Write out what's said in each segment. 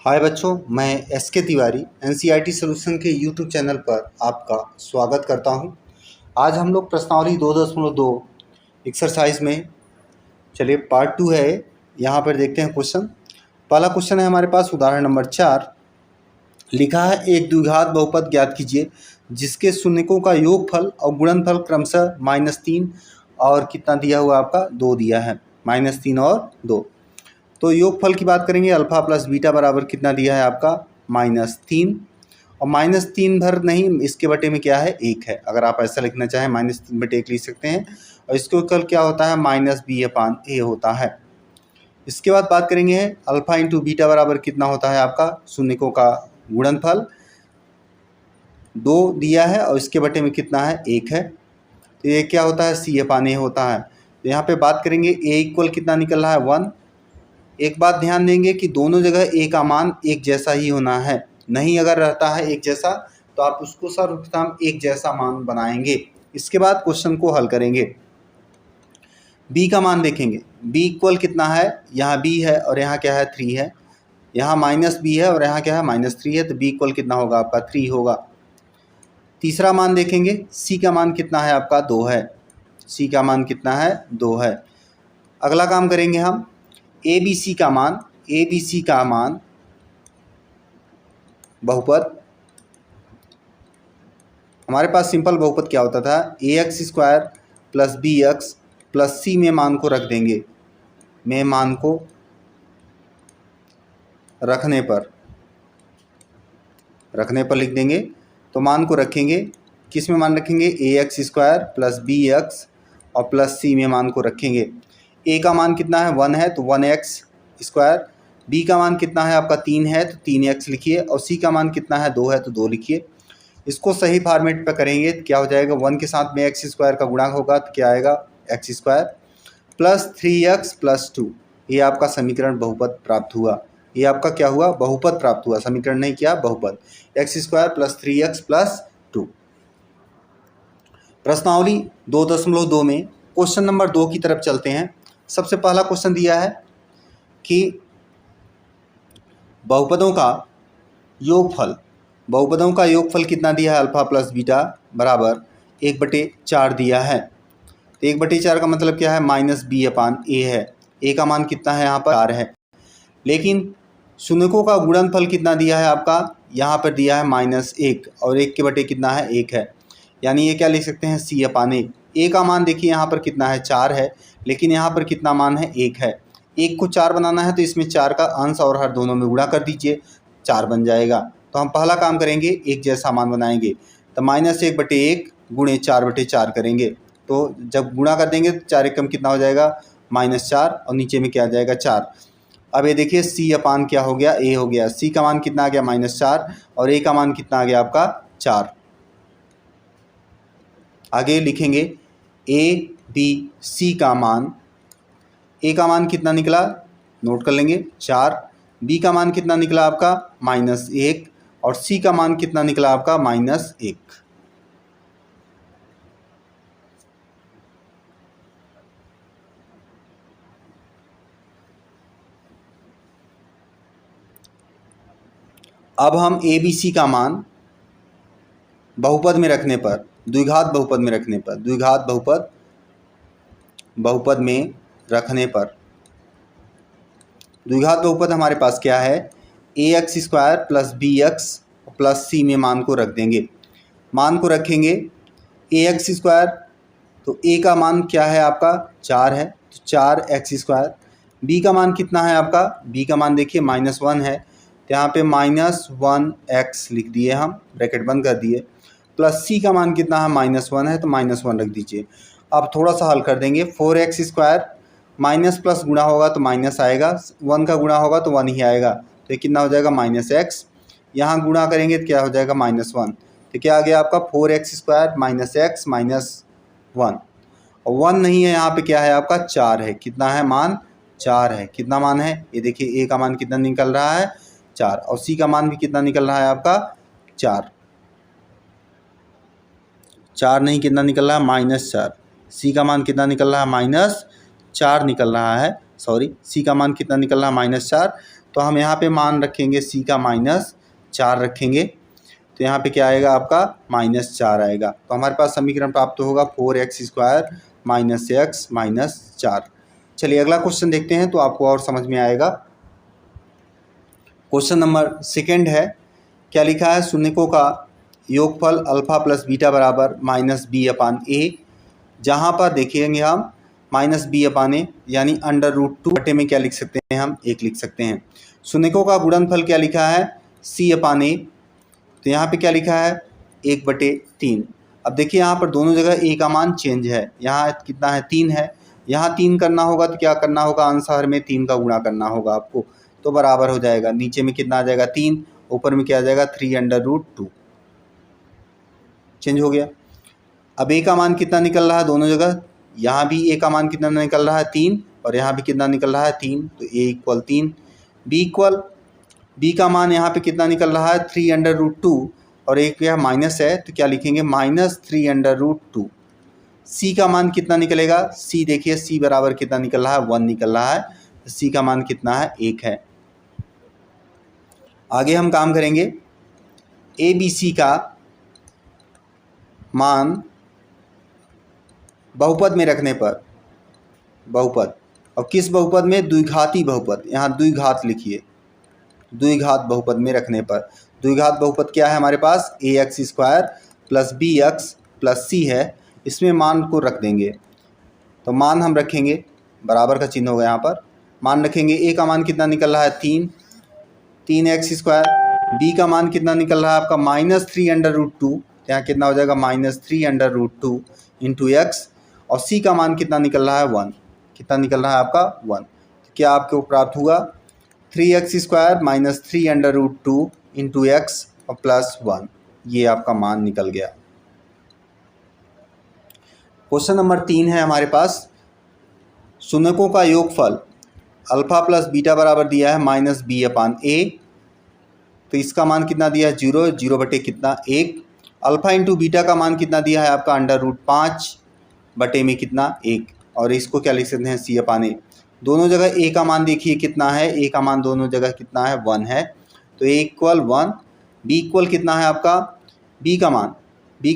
हाय बच्चों, मैं SK Tiwari NCERT solution के यूट्यूब चैनल पर आपका स्वागत करता हूं। आज हम लोग प्रश्नावली 2.2 एक्सरसाइज में चलिए पार्ट 2 है। यहाँ पर देखते हैं क्वेश्चन। पहला क्वेश्चन है हमारे पास उदाहरण नंबर 4। लिखा है एक द्विघात बहुपद ज्ञात कीजिए जिसके शून्यकों का योगफल और गुणनफल क्रमशः -3 और कितना दिया हुआ आपका 2 दिया है, -3 और 2। तो योगफल की बात करेंगे, अल्फा प्लस बीटा बराबर कितना दिया है आपका -3 और -3 भर नहीं, इसके बटे में क्या है 1 है। अगर आप ऐसा लिखना चाहें -3/1 लिख सकते हैं और इसको कल क्या होता है -b/a होता है। इसके बाद बात करेंगे अल्फा इंटू बीटा बराबर कितना होता है आपका शून्यकों का गुणनफल 2 दिया है और इसके बटे में कितना है 1 है। तो ये क्या होता है c/a होता है। तो यहाँ पे बात करेंगे a इक्वल कितना निकल रहा है 1। एक बात ध्यान देंगे कि दोनों जगह a का मान एक जैसा ही होना है, नहीं अगर रहता है एक जैसा तो आप उसको सर्वप्रथम एक जैसा मान बनाएंगे। इसके बाद क्वेश्चन को हल करेंगे। b का मान देखेंगे, b इक्वल कितना है, यहाँ b है और यहाँ क्या है 3 है, यहाँ -b है और यहाँ क्या है -3 है, तो b इक्वल कितना होगा आपका 3 होगा। तीसरा मान देखेंगे, c का मान कितना है आपका 2 है, c का मान कितना है 2 है। अगला काम करेंगे हम ABC का मान बहुपद, हमारे पास सिंपल बहुपद क्या होता था ax² + bx + c में मान को रख देंगे, में मान को रखने पर लिख देंगे। तो मान को रखेंगे, किस में मान रखेंगे ax² + bx और +c में मान को रखेंगे। a का मान कितना है 1 है तो 1x², b का मान कितना है आपका 3 है तो 3x लिखिए और c का मान कितना है 2 है तो 2 लिखिए। इसको सही फॉर्मेट पे करेंगे तो क्या हो जाएगा 1 के साथ में x² का गुणा होगा तो क्या आएगा x² + 3x + 2। ये आपका समीकरण बहुपद प्राप्त हुआ। ये आपका क्या हुआ बहुपद प्राप्त हुआ, समीकरण नहीं किया बहुपद, x² + 3x + 2। प्रश्नावली 2.2 में क्वेश्चन नंबर 2 की तरफ चलते हैं। सबसे पहला क्वेश्चन दिया है कि बहुपदों का योगफल कितना दिया है अल्फा प्लस बीटा बराबर 1/4 दिया है। तो 1/4 का मतलब क्या है -b/a है। a का मान कितना है यहाँ पर 4 है, लेकिन शून्यकों का गुणनफल कितना दिया है आपका, यहाँ पर दिया है -1 और 1 के बटे कितना है 1 है, यानी ये क्या लिख सकते हैं c/a। a का मान देखिए यहाँ पर कितना है 4 है, लेकिन यहाँ पर कितना मान है 1 है। 1 को 4 बनाना है तो इसमें 4 का अंश और हर दोनों में गुणा कर दीजिए, 4 बन जाएगा। तो हम पहला काम करेंगे एक जैसा मान बनाएंगे, तो -1/1 गुणे 4/4 करेंगे। तो जब गुणा कर देंगे तो 4 एकम कितना हो जाएगा -4 और नीचे में क्या आ जाएगा 4। अब ये देखिए c/, क्या हो गया a हो गया, c का मान कितना आ गया -4 और a का मान कितना आ गया आपका 4। आगे लिखेंगे ABC का मान, a का मान कितना निकला नोट कर लेंगे 4, b का मान कितना निकला आपका -1 और c का मान कितना निकला आपका -1। अब हम ABC का मान बहुपद में रखने पर, द्विघात बहुपद में रखने पर, द्विघात बहुपद में रखने पर, द्विघात बहुपद हमारे पास क्या है ax² + bx + c में मान को रख देंगे। मान को रखेंगे ax², तो a का मान क्या है आपका 4 है तो 4x²। b का मान कितना है आपका, b का मान देखिए -1 है तो यहाँ पे -1x लिख दिए हम, ब्रैकेट बंद कर दिए, प्लस c का मान कितना है -1 है तो -1 रख दीजिए। अब थोड़ा सा हल कर देंगे, 4x² माइनस प्लस गुणा होगा तो माइनस आएगा, 1 का गुणा होगा तो 1 ही आएगा, तो ये कितना हो जाएगा -x। यहाँ गुणा करेंगे तो क्या हो जाएगा -1, तो क्या आ गया आपका 4x² -x -1 और 1 नहीं है, यहाँ पे क्या है आपका 4 है, कितना है मान 4 है। कितना मान है ये देखिए, a का मान कितना निकल रहा है 4 और c का मान भी कितना निकल रहा है आपका 4 नहीं, कितना निकल रहा है -4। c का मान कितना निकल रहा है -4 निकल रहा है, सॉरी c का मान कितना निकल रहा है -4। तो हम यहाँ पे मान रखेंगे सी का -4 रखेंगे, तो यहाँ पे क्या आएगा आपका -4 आएगा। तो हमारे पास समीकरण प्राप्त होगा 4x² - x -4। चलिए अगला क्वेश्चन देखते हैं तो आपको और समझ में आएगा। क्वेश्चन नंबर 2 है, क्या लिखा है, शून्यकों का योगफल अल्फा प्लस बीटा बराबर -b/a। जहाँ पर देखेंगे हम -b/a यानी √2 बटे में क्या लिख सकते हैं हम 1 लिख सकते हैं। शून्यकों का गुणनफल क्या लिखा है c/a, तो यहाँ पे क्या लिखा है 1/3। अब देखिए यहाँ पर दोनों जगह a का मान चेंज है, यहाँ कितना है 3 है, यहाँ 3 करना होगा तो क्या करना होगा आंसर में 3 का गुणा करना होगा आपको, तो बराबर हो जाएगा। नीचे में कितना आ जाएगा 3, ऊपर में क्या आ जाएगा 3√2 चेंज हो गया। अब a का मान कितना निकल रहा है दोनों जगह, यहाँ भी a का मान कितना निकल रहा है 3 और यहाँ भी कितना निकल रहा है 3, तो a = 3। b का मान यहाँ पे कितना निकल रहा है 3√2 और एक यह माइनस है तो क्या लिखेंगे -3√2। c का मान कितना निकलेगा, c देखिए c बराबर कितना निकल रहा है 1 निकल रहा है, तो c का मान कितना है 1 है। आगे हम काम करेंगे, a b c का मान बहुपद में रखने पर, बहुपद और किस बहुपद में, द्विघाती बहुपद, यहाँ द्विघात लिखिए, द्विघात बहुपद में रखने पर। द्विघात बहुपद क्या है हमारे पास ax² + bx + c है, इसमें मान को रख देंगे। तो मान हम रखेंगे, बराबर का चिन्ह होगा यहाँ पर, मान रखेंगे। a का मान कितना निकल रहा है 3x², b का मान कितना निकल रहा है आपका -3√2, यहाँ कितना हो जाएगा -3√2 × x, और c का मान कितना निकल रहा है 1, कितना निकल रहा है आपका 1। तो क्या आपको प्राप्त हुआ 3x² - 3√2 × x और +1, ये आपका मान निकल गया। क्वेश्चन नंबर 3 है हमारे पास, शून्यकों का योगफल अल्फा प्लस बीटा बराबर दिया है -b/a, तो इसका मान कितना दिया है 0, 0 बटे कितना 1। अल्फा × बीटा का मान कितना दिया है आपका √5 बटे में कितना 1, और इसको क्या लिख सकते हैं c/a। दोनों जगह a का मान देखिए कितना है, a का मान दोनों जगह कितना है 1 है, तो a = 1। b कितना है आपका, b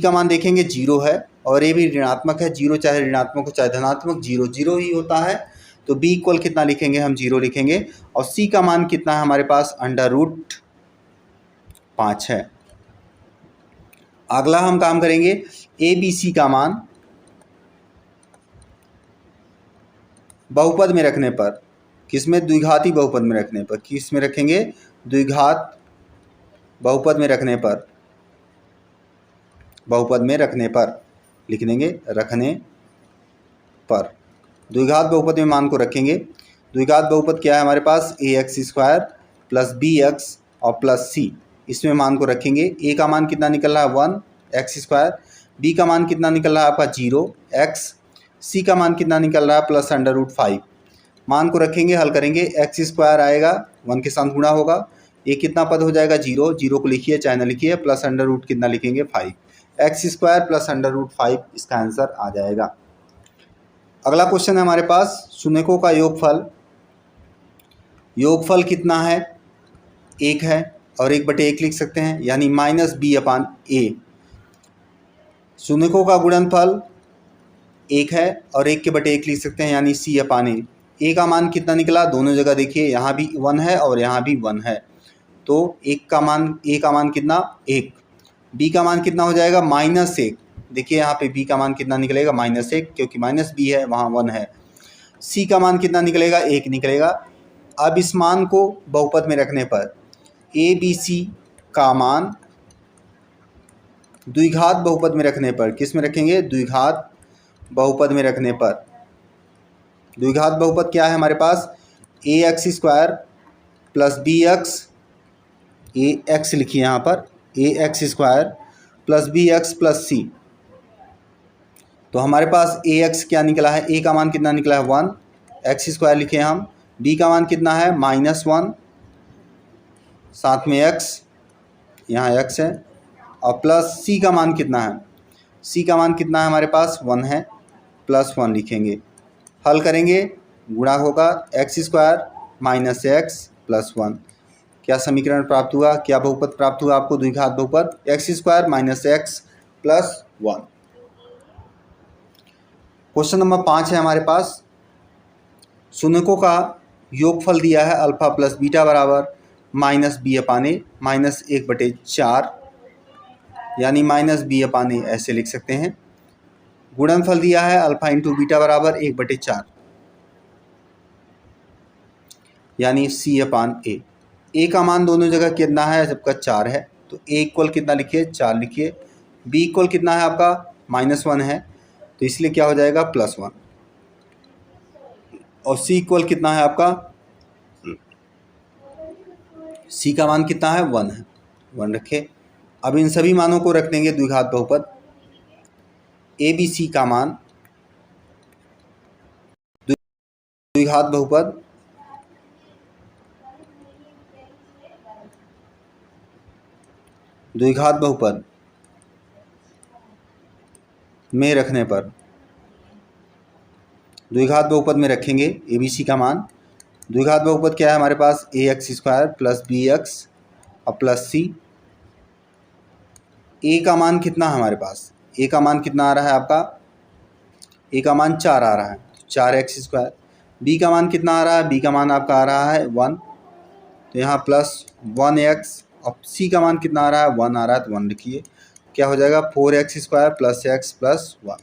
का मान देखेंगे 0 है और a भी ऋणात्मक है, 0 चाहे ऋणात्मक हो चाहे धनात्मक 0 0 ही होता है, तो b = कितना लिखेंगे हम 0 लिखेंगे। और c का मान कितना है हमारे पास √5 है। अगला हम काम करेंगे, a b c का मान बहुपद में रखने पर, किसमें, द्विघाती बहुपद में रखने पर, किस में रखेंगे, द्विघात बहुपद में रखने पर, बहुपद में रखने पर लिख देंगे, रखने पर द्विघात बहुपद में मान को रखेंगे। द्विघात बहुपद क्या है हमारे पास ax² + bx और +c, इसमें मान को रखेंगे। a का मान कितना निकल रहा है 1 x², b का मान कितना निकल रहा है आपका 0 x, c का मान कितना निकल रहा है +√5। मान को रखेंगे, हल करेंगे, x² आएगा 1 के साथ गुणा होगा, ये कितना पद हो जाएगा 0, 0 को लिखिए चाहे ना लिखिए, +√ कितना लिखेंगे 5, x² +√5 इसका आंसर आ जाएगा। अगला क्वेश्चन है हमारे पास, शून्यकों का योगफल कितना है 1 है और 1/1 लिख सकते हैं, यानी -b/a। शून्यकों का गुणनफल 1 है और 1/1 लिख सकते हैं, यानी c/a। a का मान कितना निकला, दोनों जगह देखिए, यहाँ भी 1 है और यहाँ भी 1 है, तो a का मान कितना 1। b का मान कितना हो जाएगा -1, देखिए यहाँ पे b का मान कितना निकलेगा -1, क्योंकि -b है वहाँ 1 है। c का मान कितना निकलेगा 1 निकलेगा। अब इस मान को बहुपद में रखने पर a b c का मान द्विघात बहुपद में रखने पर, किस में रखेंगे, द्विघात बहुपद में रखने पर। द्विघात बहुपद क्या है हमारे पास ax² + bx, ax लिखिए यहाँ पर, ax² + bx + c, तो हमारे पास ax क्या निकला है, a का मान कितना निकला है 1, x² लिखे हम, b का मान कितना है -1, साथ में x, यहाँ x है, और प्लस c का मान कितना है, c का मान कितना है हमारे पास 1 है, +1 लिखेंगे, हल करेंगे, गुणा होगा x² - x प्लस 1। क्या समीकरण प्राप्त हुआ, क्या बहुपद प्राप्त हुआ आपको? द्विघात बहुपद x² minus x plus 1। Question number 5 है हमारे पास। शून्यकों का योगफल दिया है अल्फा प्लस बीटा बराबर माइनस बी अपान ए माइनस 1/4, यानी माइनस बी अपान ए ऐसे लिख सकते हैं। गुणनफल दिया है अल्फा इंटू बीटा बराबर 1/4, यानी सी अपान ए। ए का मान दोनों जगह कितना है? सबका 4 है, तो ए इक्वल कितना लिखिए? 4 लिखिए। बी इक्वल कितना है आपका? -1 है, तो इसलिए क्या हो जाएगा? +1। और सी इक्वल कितना है आपका? सी का मान कितना है? 1 है, 1 रखे। अब इन सभी मानों को रख देंगे द्विघात बहुपद। ए बी सी का मान द्विघात बहुपद में रखने पर, द्विघात बहुपद में रखेंगे ए बी सी का मान। द्विघात बहुपद क्या है हमारे पास? ax² प्लस bx और प्लस सी। ए का मान कितना है हमारे पास? ए का मान कितना आ रहा है आपका? ए का मान 4 आ रहा है, 4x²। बी का मान कितना आ रहा है? बी का मान आपका आ रहा है 1, तो यहाँ प्लस 1x। और सी का मान कितना आ रहा है? 1 आ रहा है, तो 1 लिखिए। क्या हो जाएगा? 4x² plus x plus 1।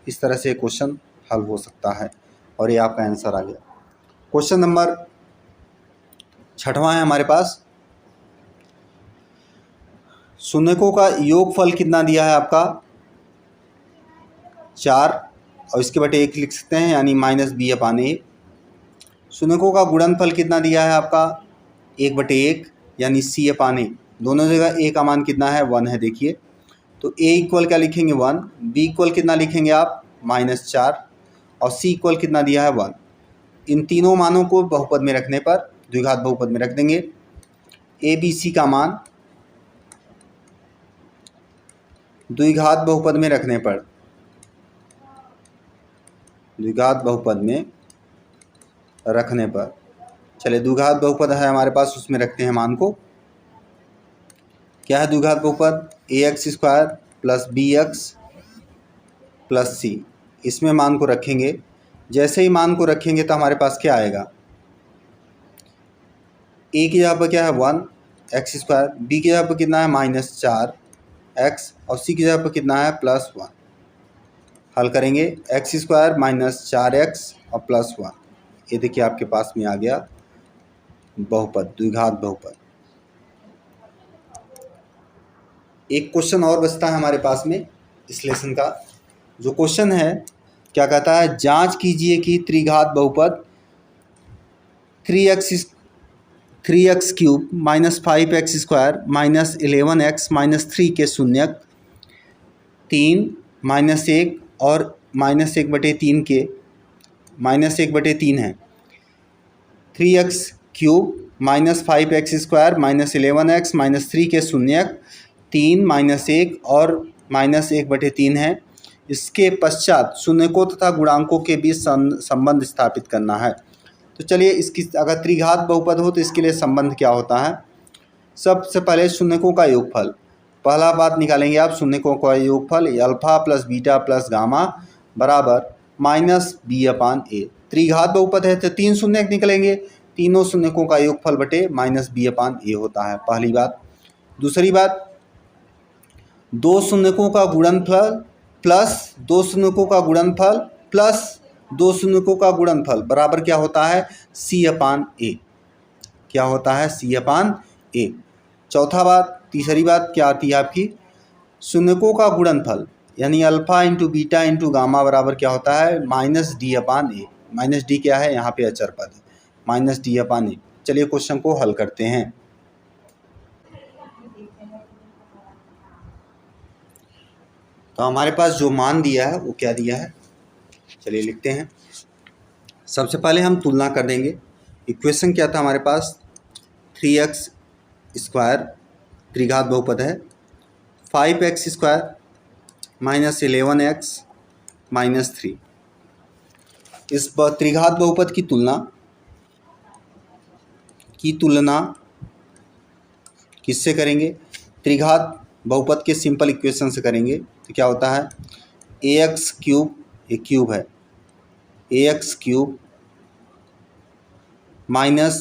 इस तरह से क्वेश्चन हल हो सकता है और ये आपका आंसर आ गया। क्वेश्चन नंबर 6वां है हमारे पास। शून्यकों का योगफल कितना दिया है आपका? 4 और इसके बटे 1 लिख सकते हैं, यानी माइनस बी अपान ए। शून्यकों का गुणनफल कितना दिया है आपका? 1/1, यानी सी अपान ए। दोनों जगह ए का मान कितना है? 1 है, देखिए। तो ए इक्वल क्या लिखेंगे? 1। बी इक्वल कितना लिखेंगे आप? -4। और सी इक्वल कितना दिया है? 1। इन तीनों मानों को बहुपद में रखने पर, द्विघात बहुपद में रख देंगे। ए बी सी का मान द्विघात बहुपद में रखने पर, द्विघात बहुपद में रखने पर, चलिए द्विघात बहुपद है हमारे पास, उसमें रखते हैं मान को। क्या है द्विघात बहुपद? ax² प्लस bx प्लस सी। इसमें मान को रखेंगे। जैसे ही मान को रखेंगे तो हमारे पास क्या आएगा? a की जगह पर क्या है? 1 x², b की जगह पर कितना है? -4 x, और c की जगह पर कितना है? +1। हल करेंगे, x² -4x और +1। ये देखिए आपके पास में आ गया बहुपद, द्विघात बहुपद। एक क्वेश्चन और बचता है हमारे पास में इस लेसन का। जो क्वेश्चन है क्या कहता है? जांच कीजिए कि त्रिघात बहुपद 3x³ -5x² -11x -3 के शून्यक 3 -1 और -1/3 के -1/3 है। 3x³ -5x² -11x -3 के शून्यक 3 -1 और -1/3 है। इसके पश्चात शून्यकों तथा गुणांकों के बीच संबंध स्थापित करना है। तो चलिए, इसकी अगर त्रिघात बहुपद हो तो इसके लिए संबंध क्या होता है? सबसे पहले शून्यकों का योगफल। पहला बात निकालेंगे आप, शून्यकों का योगफल alpha plus beta plus gamma बराबर -b अपान ए। त्रिघात बहुपद है तो 3 शून्यक निकलेंगे, तीनों शून्यकों का योगफल बटे -b अपान ए होता है, पहली बात। दूसरी बात, दो शून्यकों का गुणनफल प्लस दो शून्यकों का गुणनफल प्लस दो शून्यकों का गुणनफल बराबर क्या होता है? c अपान ए। क्या होता है? c अपान ए। चौथा बात, तीसरी बात क्या आती है आपकी? शून्यकों का गुणनफल यानी alpha into beta into gamma बराबर क्या होता है? -d अपान ए। -d क्या है? यहाँ पे अचर पद है, -d अपान ए। चलिए क्वेश्चन को हल करते हैं। तो हमारे पास जो मान दिया है वो क्या दिया है, चलिए लिखते हैं। सबसे पहले हम तुलना कर देंगे। इक्वेशन क्या था हमारे पास? 3x² त्रिघात बहुपद है, 5x² -11x -3। इस त्रिघात बहुपद की तुलना की तुलना किससे करेंगे? त्रिघात बहुपद के सिंपल इक्वेशन से करेंगे। तो क्या होता है? ए एक्स क्यूब, ये क्यूब है, a x cube minus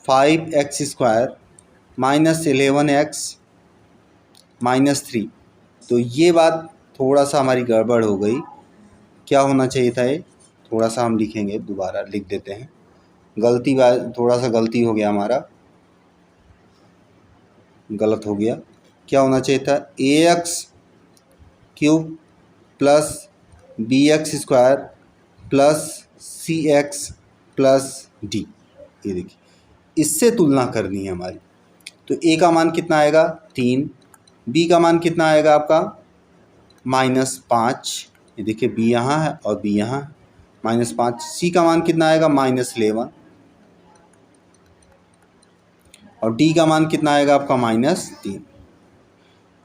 5x square minus 11x minus 3। तो ये बात थोड़ा सा हमारी गड़बड़ हो गई। क्या होना चाहिए था? ये थोड़ा सा हम लिखेंगे, दोबारा लिख देते हैं। गलती थोड़ा सा गलती हो गया, हमारा गलत हो गया। क्या होना चाहिए था? A x cube plus b x square plus c x plus d. ये देखिए, इससे तुलना करनी है हमारी। तो ए का मान कितना आएगा? 3। बी का मान कितना आएगा आपका? -5। ये देखिए, बी यहाँ है और बी यहाँ है, -5। सी का मान कितना आएगा? -11। और डी का मान कितना आएगा आपका? -3।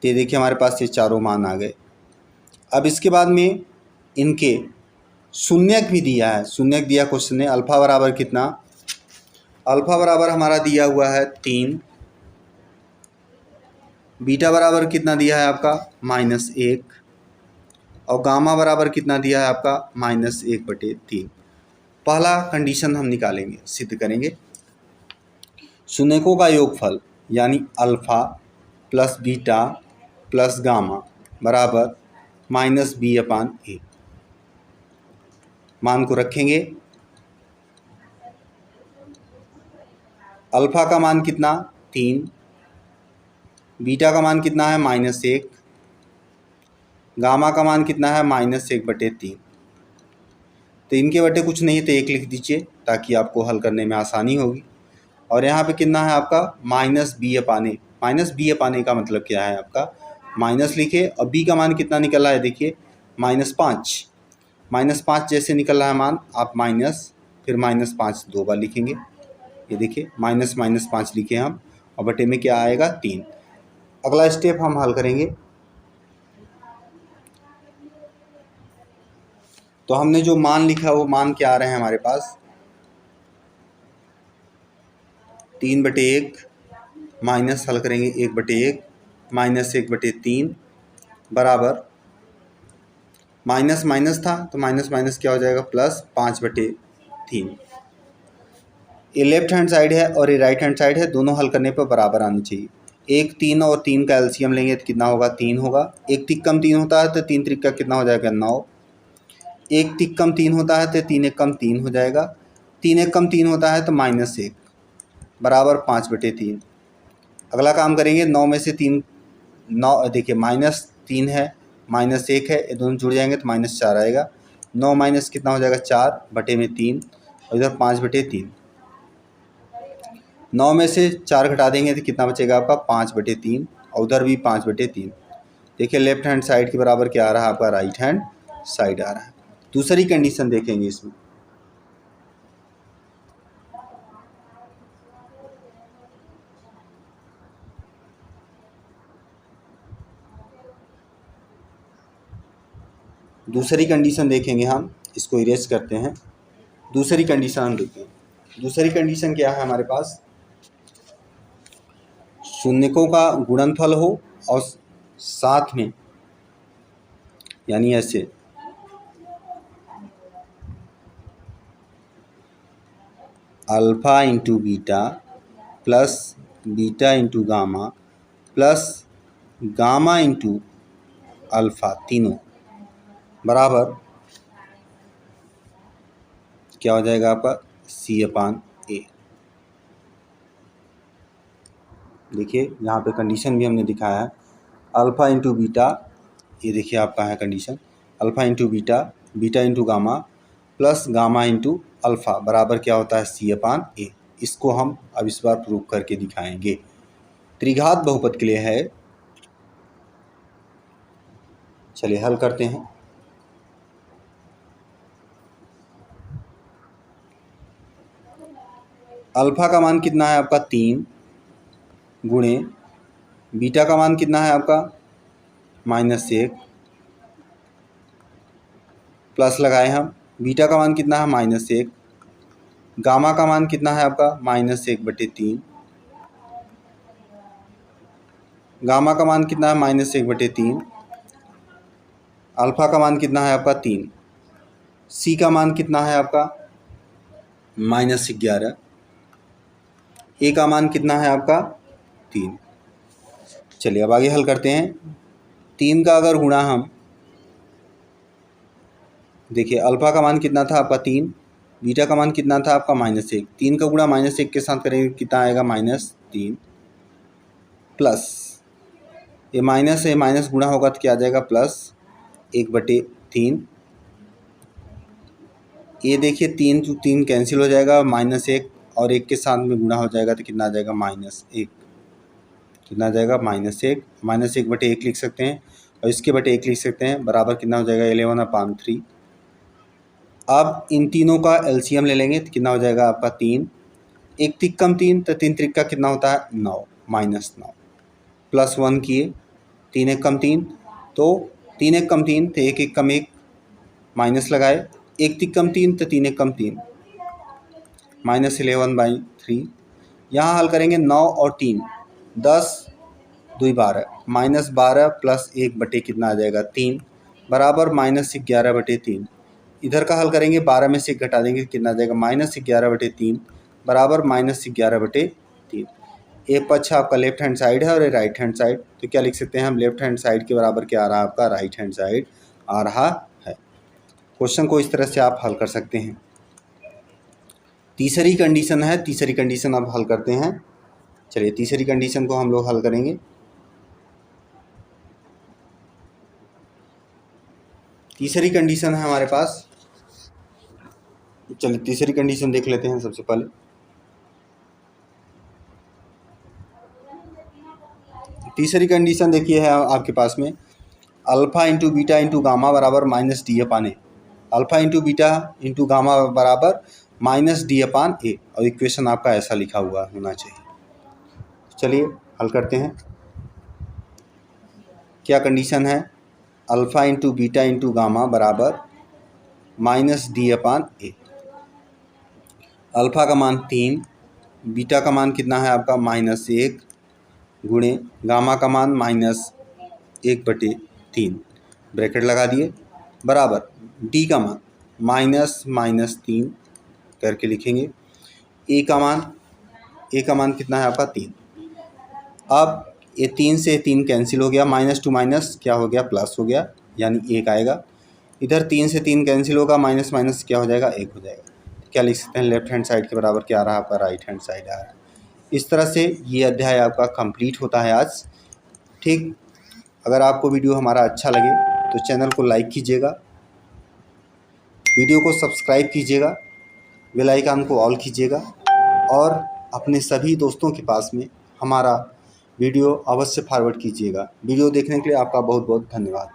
तो ये देखिए, हमारे पास ये चारों मान आ गए। अब इसके बाद में इनके शून्यक भी दिया है, शून्यक दिया क्वेश्चन ने। अल्फा बराबर कितना? अल्फा बराबर हमारा दिया हुआ है 3। बीटा बराबर कितना दिया है आपका? -1। और गामा बराबर कितना दिया है आपका? -1/3। पहला कंडीशन हम निकालेंगे, सिद्ध करेंगे। शून्यकों का योगफल यानी alpha plus beta plus gamma बराबर -b/a। मान को रखेंगे। अल्फा का मान कितना? 3। बीटा का मान कितना है? -1। गामा का मान कितना है? -1/3। तो इनके बटे कुछ नहीं तो 1 लिख दीजिए, ताकि आपको हल करने में आसानी होगी। और यहाँ पे कितना है आपका? -b/a। -b/a का मतलब क्या है आपका? माइनस लिखे और b का मान कितना निकल रहा है? देखिए, -5। -5 जैसे निकल रहा है मान, आप माइनस फिर -5 2 बार लिखेंगे। ये देखिए, -5 लिखे हम, और बटे में क्या आएगा? 3। अगला स्टेप हम हल करेंगे। तो हमने जो मान लिखा वो मान क्या आ रहे हैं हमारे पास? 3/1 माइनस, हल करेंगे 1/1 -1/3 बराबर, माइनस माइनस था तो माइनस माइनस क्या हो जाएगा? +5/3। ये लेफ्ट हैंड साइड है और ये राइट हैंड साइड है, दोनों हल करने पर बराबर आनी चाहिए। 1 3 और 3 का एलसीएम लेंगे तो कितना होगा? 3 होगा। 1 तिक्कम 3 होता है तो 3 त्रिक कितना हो जाएगा? 9। 1 तिक्कम 3 होता है तो 3 एकम 3 हो जाएगा। 3 एकम 3 होता है तो -1 बराबर 5/3। अगला काम करेंगे, 9 में से 3 9 देखिए, -3 है -1 है, ये दोनों जुड़ जाएंगे तो -4 आएगा। 9 माइनस कितना हो जाएगा? 4/3 और इधर 5/3। 9 में से 4 घटा देंगे तो कितना बचेगा आपका? 5/3 और उधर भी 5/3। देखिए, लेफ्ट हैंड साइड के बराबर क्या आ रहा है आपका? राइट हैंड साइड आ रहा है। दूसरी कंडीशन देखेंगे इसमें। दूसरी कंडीशन देखेंगे हम, इसको इरेज करते हैं। दूसरी कंडीशन हम देखते हैं। दूसरी कंडीशन क्या है हमारे पास? शून्यकों का गुणनफल हो और साथ में, यानी ऐसे alpha into beta plus beta into gamma plus gamma into alpha, तीनों बराबर क्या हो जाएगा आपका? C/A। देखिए, यहाँ पे कंडीशन भी हमने दिखाया है, अल्फ़ा इंटू बीटा। ये देखिए आपका है condition, alpha into beta, beta into gamma plus gamma into alpha बराबर क्या होता है? C/A। इसको हम अब इस बार प्रूव करके दिखाएंगे। त्रिघात बहुपद के लिए है। चलिए हल करते हैं। अल्फ़ा का मान कितना है आपका? 3 गुणे बीटा का मान कितना है आपका? -1 प्लस लगाए हम, बीटा का मान कितना है? -1 गामा का मान कितना है आपका -1/3। गामा का मान कितना है -1/3। अल्फ़ा का मान कितना है आपका 3। सी का मान कितना है आपका -11। ए का मान कितना है आपका 3। चलिए अब आगे हल करते हैं। 3 का अगर गुणा हम देखिए, अल्फ़ा का मान कितना था आपका 3, बीटा का मान कितना था आपका -1। 3 का गुणा -1 के साथ करेंगे कितना आएगा -3 प्लस ये माइनस है, माइनस गुणा होगा तो क्या आ जाएगा +1/3। ये देखिए 3 तो 3 कैंसिल हो जाएगा, -1 और 1 के साथ में गुणा हो जाएगा तो कितना आ जाएगा -1। कितना आ जाएगा -1। -1/1 लिख सकते हैं और इसके बटे 1 लिख सकते हैं, बराबर कितना हो जाएगा 11/3। अब इन तीनों का एलसीएम ले लेंगे तो कितना हो जाएगा आपका 3। 1 तिक कम 3 तो 3 त्रिक का कितना होता है 9, -9 +1 किए, 3 1 कम 3 तो 3 1 कम 3 तो 1 1 कम 1 माइनस लगाए, 1 तिक कम 3 तो 3 1 कम 3 -11/3। यहाँ हल करेंगे 9 और 3 10 2 12 -12 + 1 बटे कितना आ जाएगा 3 बराबर -11/3। इधर का हल करेंगे 12 में से 1 घटा देंगे कितना आ जाएगा -11/3 बराबर -11/3। ये पक्ष आपका लेफ्ट हैंड साइड है और ये राइट हैंड साइड, तो क्या लिख सकते हैं हम लेफ्ट हैंड साइड के बराबर क्या आ रहा है आपका राइट हैंड साइड आ रहा है। क्वेश्चन को इस तरह से आप हल कर सकते हैं। तीसरी कंडीशन है, तीसरी कंडीशन अब हल करते हैं। चलिए तीसरी कंडीशन को हम लोग हल करेंगे। तीसरी कंडीशन है हमारे पास, चलिए तीसरी कंडीशन देख लेते हैं सबसे पहले। तीसरी कंडीशन देखिए है आपके पास में alpha into beta into gamma बराबर -d/a। Alpha into beta into gamma बराबर -d/a और इक्वेशन आपका ऐसा लिखा हुआ होना चाहिए। चलिए हल करते हैं। क्या कंडीशन है, alpha into beta into gamma बराबर -d/a। अल्फ़ा का मान 3, बीटा का मान कितना है आपका -1 गुणे गामा का मान -1/3 ब्रैकेट लगा दिए बराबर डी का मान -3 करके लिखेंगे। ए का मान कितना है आपका 3। अब ये 3 से 3 कैंसिल हो गया, माइनस टू माइनस क्या हो गया प्लस हो गया, यानी 1 आएगा। इधर 3 से 3 कैंसिल होगा, माइनस माइनस क्या हो जाएगा 1 हो जाएगा। क्या लिख सकते हैं लेफ्ट हैंड साइड के बराबर क्या आ रहा है आपका राइट हैंड साइड आ रहा है। इस तरह से ये अध्याय आपका कंप्लीट होता है आज। ठीक, अगर आपको वीडियो हमारा अच्छा लगे तो चैनल को लाइक कीजिएगा, वीडियो को सब्सक्राइब कीजिएगा, बेल आइकन को ऑल कीजिएगा और अपने सभी दोस्तों के पास में हमारा वीडियो अवश्य फॉरवर्ड कीजिएगा। वीडियो देखने के लिए आपका बहुत बहुत धन्यवाद।